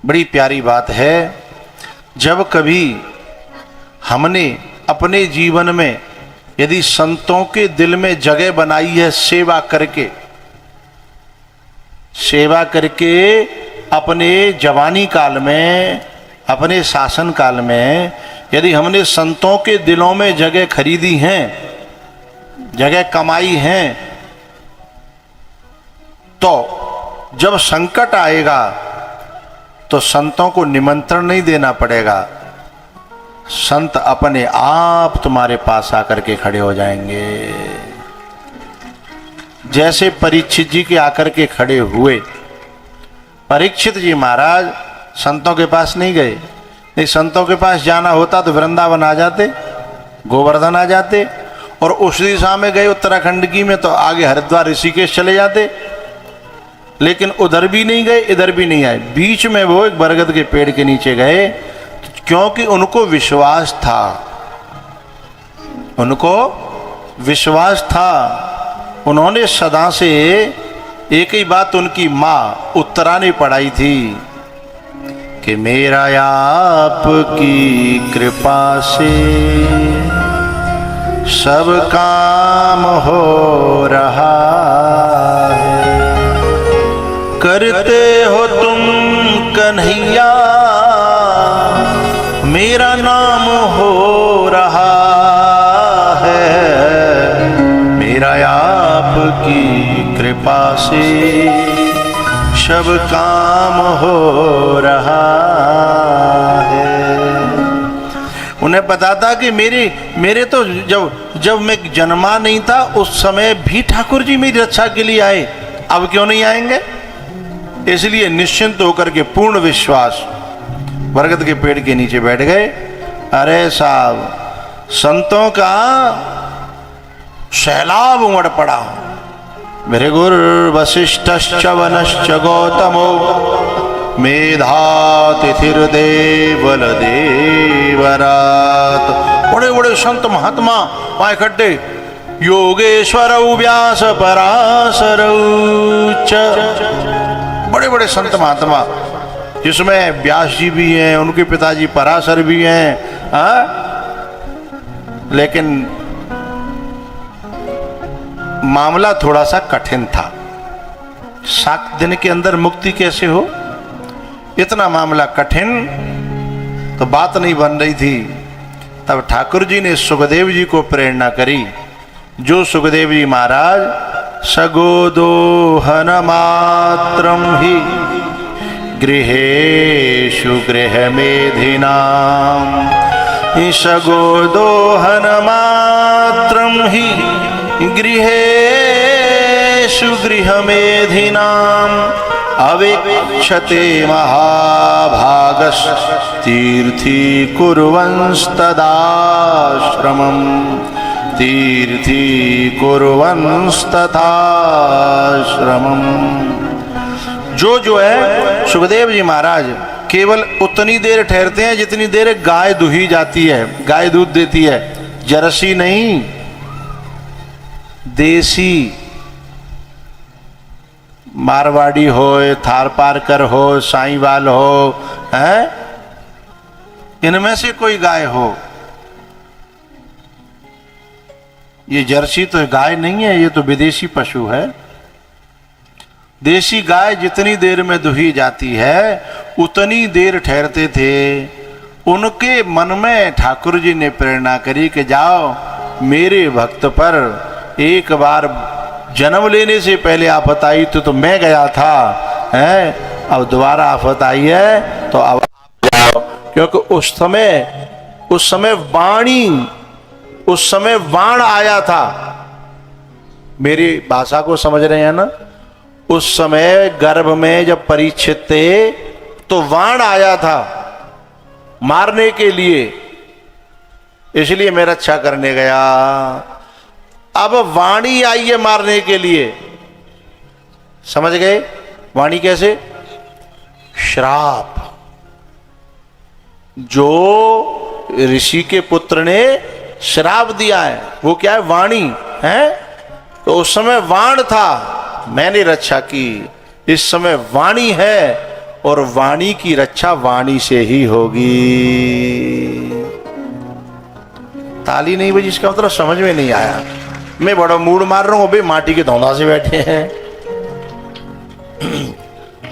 बड़ी प्यारी बात है। जब कभी हमने अपने जीवन में यदि संतों के दिल में जगह बनाई है सेवा करके अपने जवानी काल में, अपने शासन काल में यदि हमने संतों के दिलों में जगह खरीदी हैं, जगह कमाई हैं, तो जब संकट आएगा तो संतों को निमंत्रण नहीं देना पड़ेगा, संत अपने आप तुम्हारे पास आकर के खड़े हो जाएंगे। जैसे परीक्षित जी के आकर के खड़े हुए। परीक्षित जी महाराज संतों के पास नहीं गए, नहीं संतों के पास जाना होता तो वृंदावन आ जाते, गोवर्धन आ जाते, और उस दिशा में गए उत्तराखंड की में तो आगे हरिद्वार ऋषिकेश चले जाते, लेकिन उधर भी नहीं गए, इधर भी नहीं आए। बीच में वो एक बरगद के पेड़ के नीचे गए, क्योंकि उनको विश्वास था, उनको विश्वास था। उन्होंने सदा से एक ही बात उनकी माँ उत्तरा ने पढ़ाई थी कि मेरा आपकी कृपा से सब काम हो रहा है, करते हो तुम कन्हैया मेरा नाम हो रहा है, मेरा आपकी कृपा से सब काम हो रहा है। उन्हें पता था कि मेरे तो जब मैं जन्मा नहीं था उस समय भी ठाकुर जी मेरी रक्षा के लिए आए, अब क्यों नहीं आएंगे। इसलिए निश्चिंत होकर के पूर्ण विश्वास बरगद के पेड़ के नीचे बैठ गए। अरे साहब संतों का सैलाब उमड़ पड़ा। भृगुर वशिष्ठश्च वनश्च गौतमो मेधातिथिर्देवल देवरात। बड़े बड़े संत महात्मा वहां इकट्ठे, योगेश्वर व्यास पराशर, बड़े बड़े संत महात्मा, जिसमें व्यास जी भी हैं, उनके पिताजी पराशर भी हैं। लेकिन मामला थोड़ा सा कठिन था। 7 दिन के अंदर मुक्ति कैसे हो, इतना मामला कठिन, तो बात नहीं बन रही थी। तब ठाकुर जी ने सुखदेव जी को प्रेरणा करी। जो सुखदेव जी महाराज सगोदोहन मात्रम ही गृहेषु गृहमेधिनाम, सगोदोहन मात्रम ही गृहेषु गृहमेधिनाम, अवेक्षते महाभागस्तीर्थी कुर्वंस्तदाश्रमम्, तीर्थी कुर्वंस्तथाश्रमम्। जो है सुखदेव जी महाराज केवल उतनी देर ठहरते हैं जितनी देर गाय दुही जाती है, गाय दूध देती है, जर्सी नहीं, देसी, मारवाड़ी हो, थारपारकर हो, साईवाल हो, हैं, इनमें से कोई गाय हो। ये जर्सी तो गाय नहीं है, ये तो विदेशी पशु है। देसी गाय जितनी देर में दुही जाती है उतनी देर ठहरते थे। उनके मन में ठाकुर जी ने प्रेरणा करी कि जाओ मेरे भक्त पर एक बार जन्म लेने से पहले आफत आई तो मैं गया था, हैं, अब दोबारा आफत आई है तो अब आप जाओ। क्योंकि उस समय वाण आया था। मेरी भाषा को समझ रहे हैं ना। उस समय गर्भ में जब परीक्षित थे तो वाण आया था मारने के लिए, इसलिए मैं रक्षा करने गया। अब वाणी आई है मारने के लिए, समझ गए। वाणी कैसे, श्राप। जो ऋषि के पुत्र ने श्राप दिया है वो क्या है, वाणी है। तो उस समय वाण था, मैंने रक्षा की। इस समय वाणी है और वाणी की रक्षा वाणी से ही होगी। ताली नहीं बजी इसका मतलब समझ में नहीं आया। मैं बड़ा मूड मार रहा हूं, अभी माटी के धौंधा से बैठे हैं।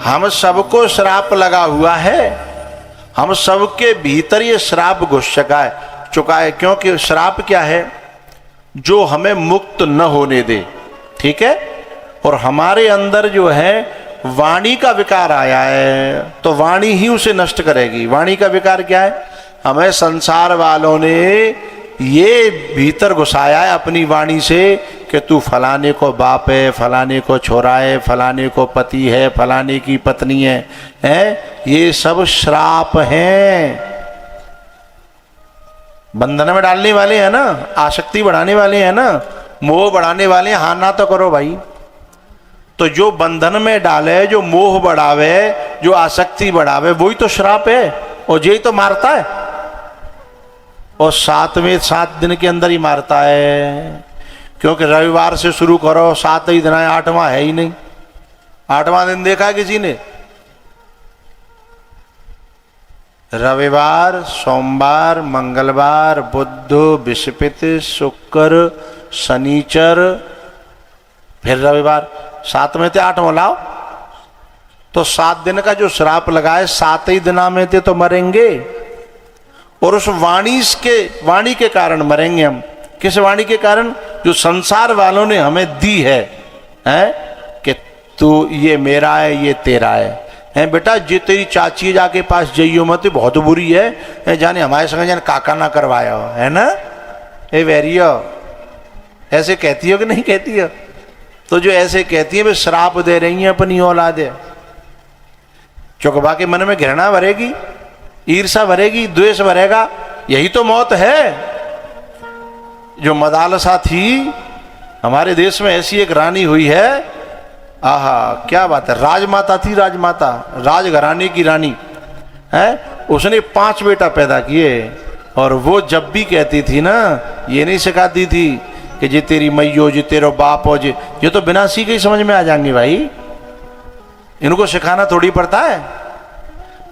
हम सबको श्राप लगा हुआ है, हम सबके भीतर ये श्राप घुस चुका है। क्योंकि श्राप क्या है? जो हमें मुक्त न होने दे, ठीक है। और हमारे अंदर जो है वाणी का विकार आया है, तो वाणी ही उसे नष्ट करेगी। वाणी का विकार क्या है? हमें संसार वालों ने ये भीतर घुसाया है अपनी वाणी से कि तू फलाने को बाप है, फलाने को छोरा है, फलाने को पति है, फलाने की पत्नी है, ये सब श्राप हैं। बंधन में डालने वाले हैं ना, आसक्ति बढ़ाने वाले हैं ना, मोह बढ़ाने वाले हैं। हाँ ना तो करो भाई। तो जो बंधन में डाले, जो मोह बढ़ावे, जो आसक्ति बढ़ावे, वही तो श्राप है। और यही तो मारता है, और 7 दिन के अंदर ही मारता है। क्योंकि रविवार से शुरू करो, 7 ही दिन है, 8वां है ही नहीं। 8वां दिन देखा किसी ने? रविवार, सोमवार, मंगलवार, बुध, बृहस्पति, शुक्र, शनिचर, फिर रविवार, 7 में थे 8वां लाओ। तो 7 दिन का जो श्राप लगाए, 7 ही दिना में थे तो मरेंगे। और उस वाणी के कारण मरेंगे हम। किस वाणी के कारण? जो संसार वालों ने हमें दी है, कि तू ये मेरा है, ये तेरा है बेटा। जे तेरी चाची जाके पास जाइयो मत, बहुत बुरी है, जाने हमारे संग जाने काका ना करवाया हो, है ना? ए वेरियो, ऐसे कहती हो कि नहीं कहती हो? तो जो ऐसे कहती है वे श्राप दे रही हैं अपनी औलादे। चुकबा के मन में घृणा भरेगी, ईर्षा भरेगी, द्वेष भरेगा, यही तो मौत है। जो मदालसा थी हमारे देश में, ऐसी एक रानी हुई है, आहा क्या बात है। राजमाता थी, राजमाता, राजघराने की रानी है। उसने 5 बेटा पैदा किए। और वो जब भी कहती थी ना, ये नहीं सिखाती थी कि जे तेरी मैयो, जे तेरो बाप हो, ये तो बिना सीखे ही समझ में आ जाएंगे भाई। इनको सिखाना थोड़ी पड़ता है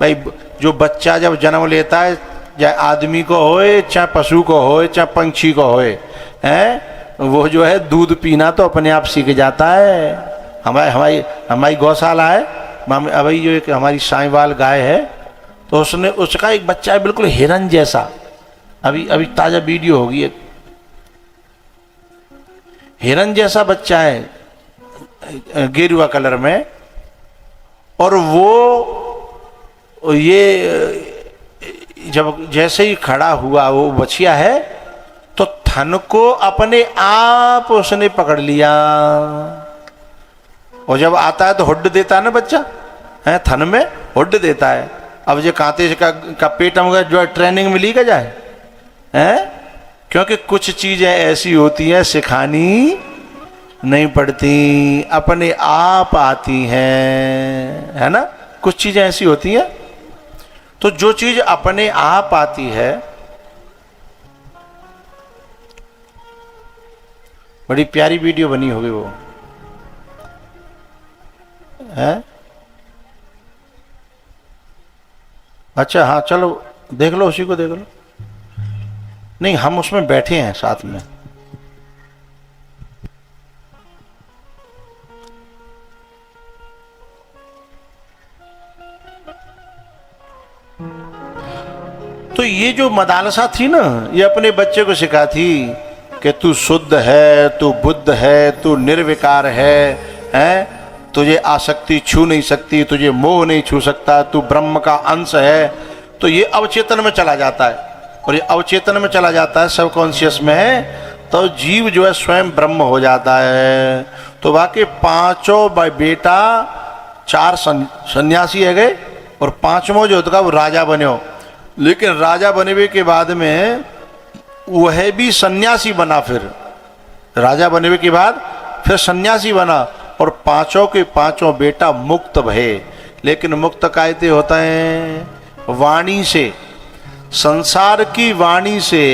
भाई। जो बच्चा जब जन्म लेता है, चाहे आदमी को होए, चाहे पशु को होए, चाहे पंछी को होए, वो जो है दूध पीना तो अपने आप सीख जाता है। हमारी गौशाला है, अभी जो एक हमारी साईवाल गाय है, तो उसका एक बच्चा है बिल्कुल हिरन जैसा। अभी ताजा वीडियो होगी, एक हिरन जैसा बच्चा है, गेरुआ कलर में। और वो ये जब जैसे ही खड़ा हुआ, वो बछिया है, तो थन को अपने आप उसने पकड़ लिया। और जब आता है तो हुड देता है ना बच्चा, है थन में हुड देता है। अब जो कांते का पेट में जो ट्रेनिंग मिली का जाए, है? क्योंकि कुछ चीजें ऐसी होती हैं सिखानी नहीं पड़ती, अपने आप आती हैं, है ना? कुछ चीजें ऐसी होती हैं, तो जो चीज अपने आप आती है, बड़ी प्यारी वीडियो बनी होगी वो, है? अच्छा हाँ, चलो देख लो, उसी को देख लो। नहीं, हम उसमें बैठे हैं साथ में। तो ये जो मदालसा थी ना, ये अपने बच्चे को सिखाती कि तू शुद्ध है, तू बुद्ध है, तू निर्विकार है? तुझे आसक्ति छू नहीं सकती, तुझे मोह नहीं छू सकता, तू ब्रह्म का अंश है। तो ये अवचेतन में चला जाता है, और ये अवचेतन में चला जाता है, सबकॉन्शियस में है, तो जीव जो है स्वयं ब्रह्म हो जाता है। तो बाकी 5 बेटा, 4 सन्यासी है गए, और 5वां जो था वो राजा बने हो। लेकिन राजा बने के बाद में वह भी सन्यासी बना। फिर राजा बने के बाद फिर सन्यासी बना, और 5 के 5 बेटा मुक्त भये। लेकिन मुक्त कायते होता है वाणी से, संसार की वाणी से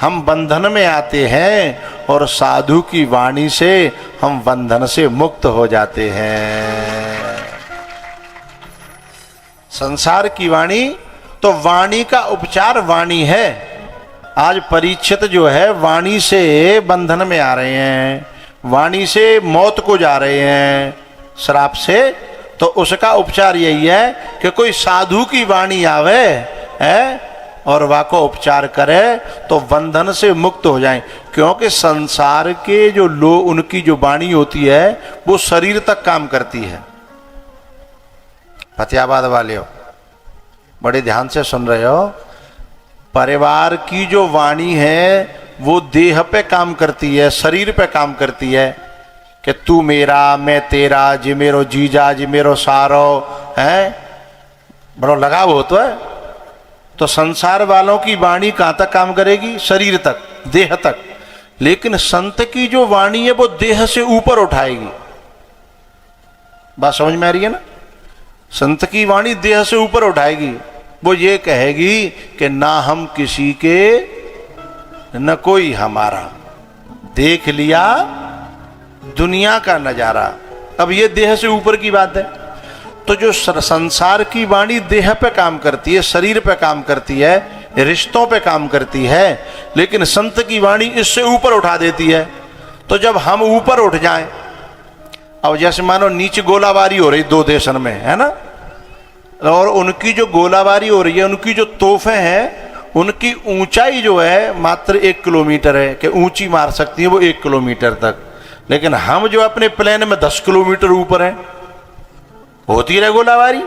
हम बंधन में आते हैं, और साधु की वाणी से हम बंधन से मुक्त हो जाते हैं। संसार की वाणी, तो वाणी का उपचार वाणी है। आज परीक्षित जो है वाणी से बंधन में आ रहे हैं, वाणी से मौत को जा रहे हैं, श्राप से। तो उसका उपचार यही है कि कोई साधु की वाणी आवे है और वा को उपचार करे तो बंधन से मुक्त हो जाएं। क्योंकि संसार के जो लोग, उनकी जो वाणी होती है वो शरीर तक काम करती है। फतेहाबाद वाले हो, बड़े ध्यान से सुन रहे हो। परिवार की जो वाणी है वो देह पे काम करती है, शरीर पे काम करती है कि तू मेरा, मैं तेरा, जी मेरो जीजा, जी मेरो सारो है, बड़ो लगाव हो तो है। तो संसार वालों की वाणी कहाँ तक काम करेगी? शरीर तक, देह तक। लेकिन संत की जो वाणी है वो देह से ऊपर उठाएगी। बात समझ में आ रही है ना? संत की वाणी देह से ऊपर उठाएगी। वो ये कहेगी कि ना हम किसी के न कोई हमारा, देख लिया दुनिया का नजारा। अब ये देह से ऊपर की बात है। तो जो संसार की वाणी देह पे काम करती है, शरीर पे काम करती है, रिश्तों पे काम करती है, लेकिन संत की वाणी इससे ऊपर उठा देती है। तो जब हम ऊपर उठ जाएं, अब जैसे मानो नीचे गोलाबारी हो रही दो देशन में, है ना, और उनकी जो गोलाबारी हो रही है, उनकी जो तोहफे हैं, उनकी ऊंचाई जो है मात्र 1 किलोमीटर है, कि ऊंची मार सकती है वो 1 किलोमीटर तक। लेकिन हम जो अपने प्लेन में 10 किलोमीटर ऊपर हैं, होती रहे गोलाबारी,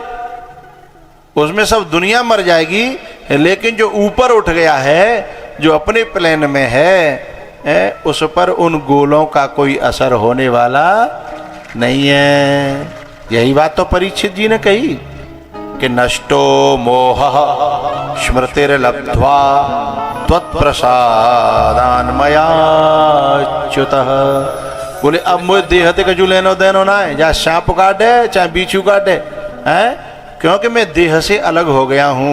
उसमें सब दुनिया मर जाएगी। लेकिन जो ऊपर उठ गया है, जो अपने प्लेन में है, उस पर उन गोलों का कोई असर होने वाला नहीं है। यही बात तो परीक्षित जी ने कही कि नष्टो मोह स्मृतिर्लब्ध्वा त्वत्प्रसादान्मयाच्युतः। बोले अब मुझे देह ते कछु लेनो देनो ना है, चाहे सांप काटे चाहे बिच्छू काटे, हैं, क्योंकि मैं देह से अलग हो गया हूं।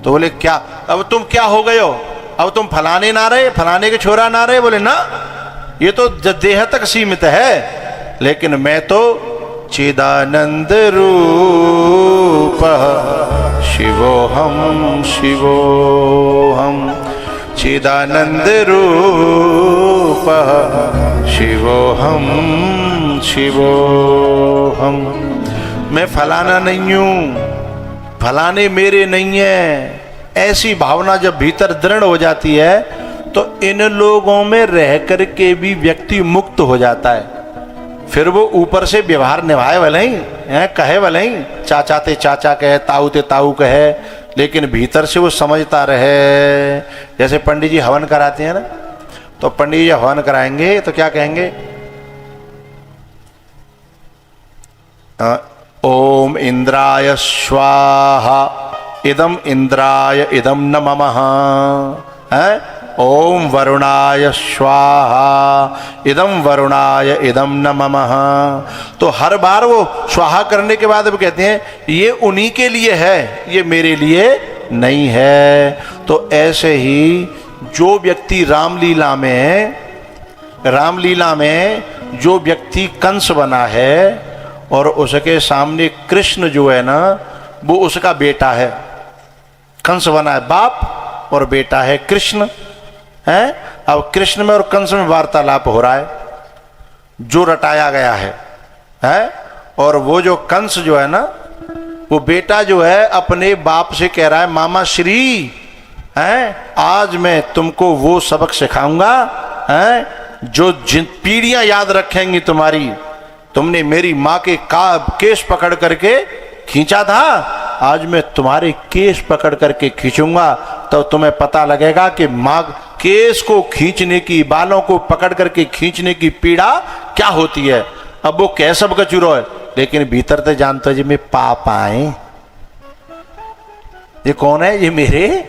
तो बोले क्या, अब तुम क्या हो गए हो? अब तुम फलाने ना रहे, फलाने के छोरा ना रहे? बोले ना, ये तो देह तक सीमित है, लेकिन मैं तो चिदानंद रूप शिवोहम शिवोहम, चिदानंद रूप शिवोहम शिवोहम। मैं फलाना नहीं हूं, फलाने मेरे नहीं है। ऐसी भावना जब भीतर दृढ़ हो जाती है तो इन लोगों में रह करके भी व्यक्ति मुक्त हो जाता है। फिर वो ऊपर से व्यवहार निभाए वाले ही हैं, कहे वाले ही, चाचा ते चाचा कहे, ताऊ ते ताऊ कहे, लेकिन भीतर से वो समझता रहे। जैसे पंडित जी हवन कराते हैं ना, तो पंडित जी हवन कराएंगे तो क्या कहेंगे? ओम इंद्राय स्वाहा, इदम इंद्राय इदम न ममः, है? ओम वरुणाय स्वाहा, इदम वरुणाय इदम न ममः। तो हर बार वो स्वाहा करने के बाद वो कहते हैं ये उन्हीं के लिए है, ये मेरे लिए नहीं है। तो ऐसे ही जो व्यक्ति रामलीला में जो व्यक्ति कंस बना है और उसके सामने कृष्ण जो है ना वो उसका बेटा है। कंस बना है बाप और बेटा है कृष्ण, है? अब कृष्ण में और कंस में वार्तालाप हो रहा है, जो रटाया गया है? और वो जो कंस जो है ना, वो बेटा जो है अपने बाप से कह रहा है, मामा श्री, है, आज मैं तुमको वो सबक सिखाऊंगा, है, जो जिन पीढ़ियां याद रखेंगी तुम्हारी। तुमने मेरी माँ के केस पकड़ करके खींचा था, आज मैं तुम्हारे केस पकड़ करके खींचूंगा, तो तुम्हें पता लगेगा कि माँ केस को खींचने की, बालों को पकड़ करके खींचने की पीड़ा क्या होती है। अब वो कह सब कचूरो है, लेकिन भीतर तो जानते हो जी मैं पापा है, ये कौन है? ये मेरे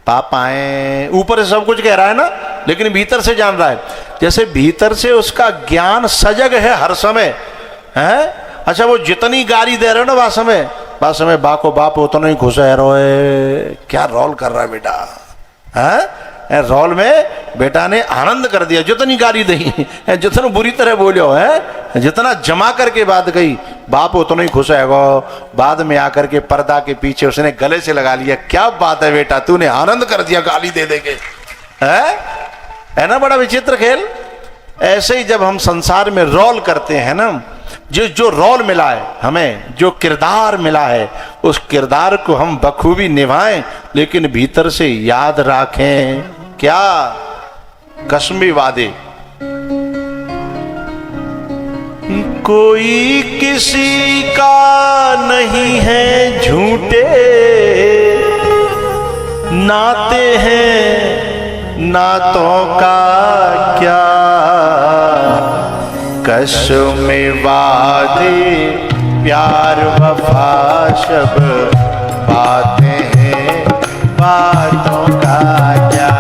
पापा हैं। ऊपर से सब कुछ कह रहा है ना, लेकिन भीतर से जान रहा है। जैसे भीतर से उसका ज्ञान सजग है हर समय, है? अच्छा, वो जितनी गाली दे रहे हो ना बात समय बा को बाप उतना ही घुस रहे, क्या रोल कर रहा है बेटा, है? रोल में बेटा ने आनंद कर दिया, जितनी गाली दी, जितना बुरी तरह बोलियो है, जितना जमा करके बात कही, बाप उतना ही खुश है। बाद में आकर के पर्दा के पीछे उसने गले से लगा लिया, क्या बात है बेटा, तूने आनंद कर दिया गाली दे दे के, है ना। बड़ा विचित्र खेल। ऐसे ही जब हम संसार में रोल करते हैं ना, जो रोल मिला है हमें, जो किरदार मिला है, उस किरदार को हम बखूबी निभाएं, लेकिन भीतर से याद रखें क्या, कसमी वादे। कोई किसी का नहीं है झूठे, नाते हैं नातों का क्या, कसम वादे प्यार वफा सब बातें हैं बातों का क्या।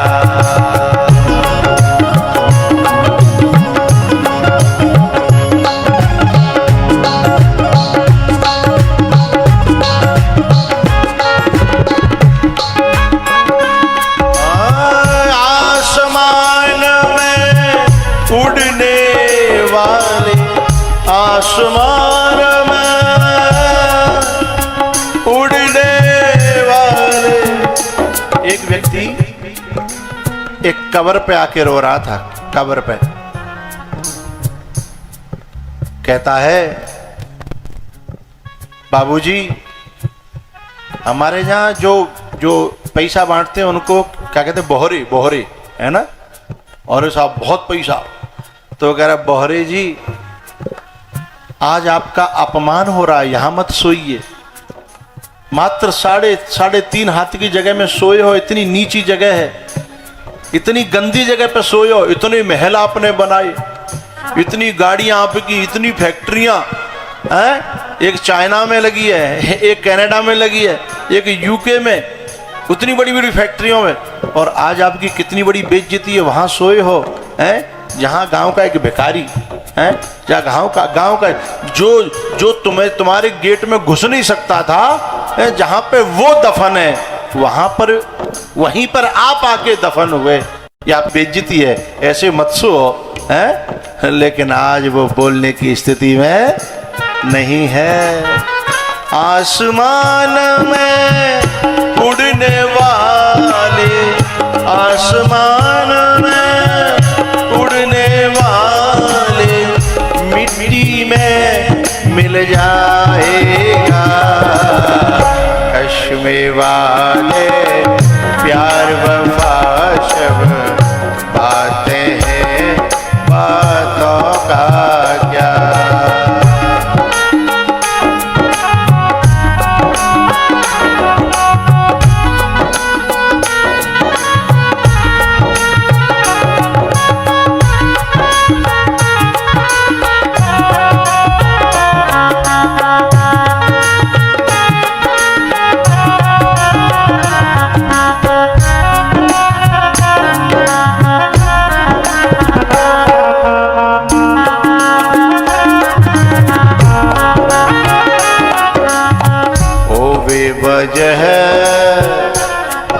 आसमान में उड़ने वाले। एक व्यक्ति एक कब्र पे आके रो रहा था, कब्र पे कहता है, बाबूजी हमारे यहाँ जो पैसा बांटते हैं उनको क्या कहते हैं, बोहरे, बोहरे है ना, और साहब बहुत पैसा। तो कह रहा, बोहरे जी आज आपका अपमान हो रहा है, यहां मत सोइए, मात्र साढ़े 3 हाथ की जगह में सोए हो, इतनी नीची जगह है, इतनी गंदी जगह पे सोए हो, इतने महल आपने बनाए, इतनी गाड़ियां आपकी, इतनी फैक्ट्रियां हैं, एक चाइना में लगी है, एक कनाडा में लगी है, एक यूके में, उतनी बड़ी बड़ी फैक्ट्रियों में, और आज आपकी कितनी बड़ी बेइज्जती है, वहां सोए हो हैं, जहां गांव का एक भिखारी है, या गांव का जो तुम्हारे गेट में घुस नहीं सकता था, जहां पे वो दफन है, वहीं पर आप आके दफन हुए, या बेइज्जती है, ऐसे मत सो है। लेकिन आज वो बोलने की स्थिति में नहीं है। आसमान में उड़ने वाले, आसमान में उड़ने वाले, मिट्टी में मिल जाएगा, कश्मे वाले प्यार वफा सब बातें हैं बातों का क्या।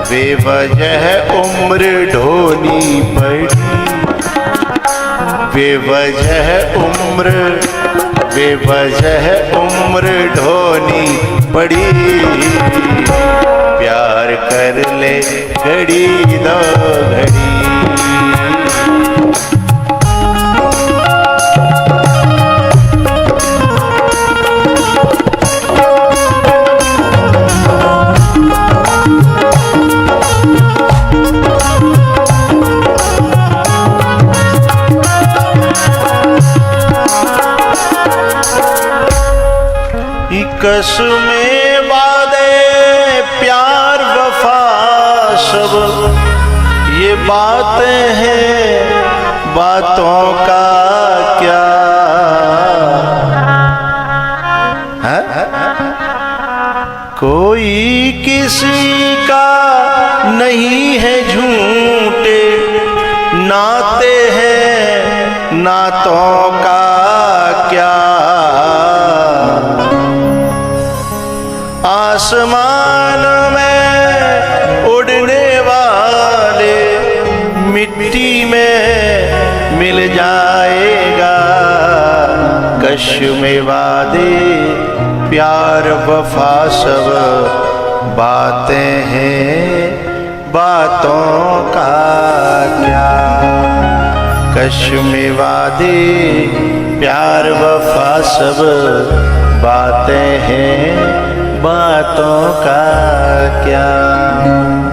बेवजह उम्र ढोनी पड़ी, बेवजह उम्र ढोनी पड़ी, प्यार कर ले घड़ी दो घड़ी। कसमें वादे प्यार वफा सब ये बातें हैं बातों का क्या है? कोई किसी का नहीं है झूठे, नाते हैं नातों का क्या। आसमान में उड़ने वाले मिट्टी में मिल जाएगा। कश में वादे प्यार वफा सब बातें हैं, बातों का क्या। कश में वादे प्यार वफा सब बातें हैं, बातों का क्या।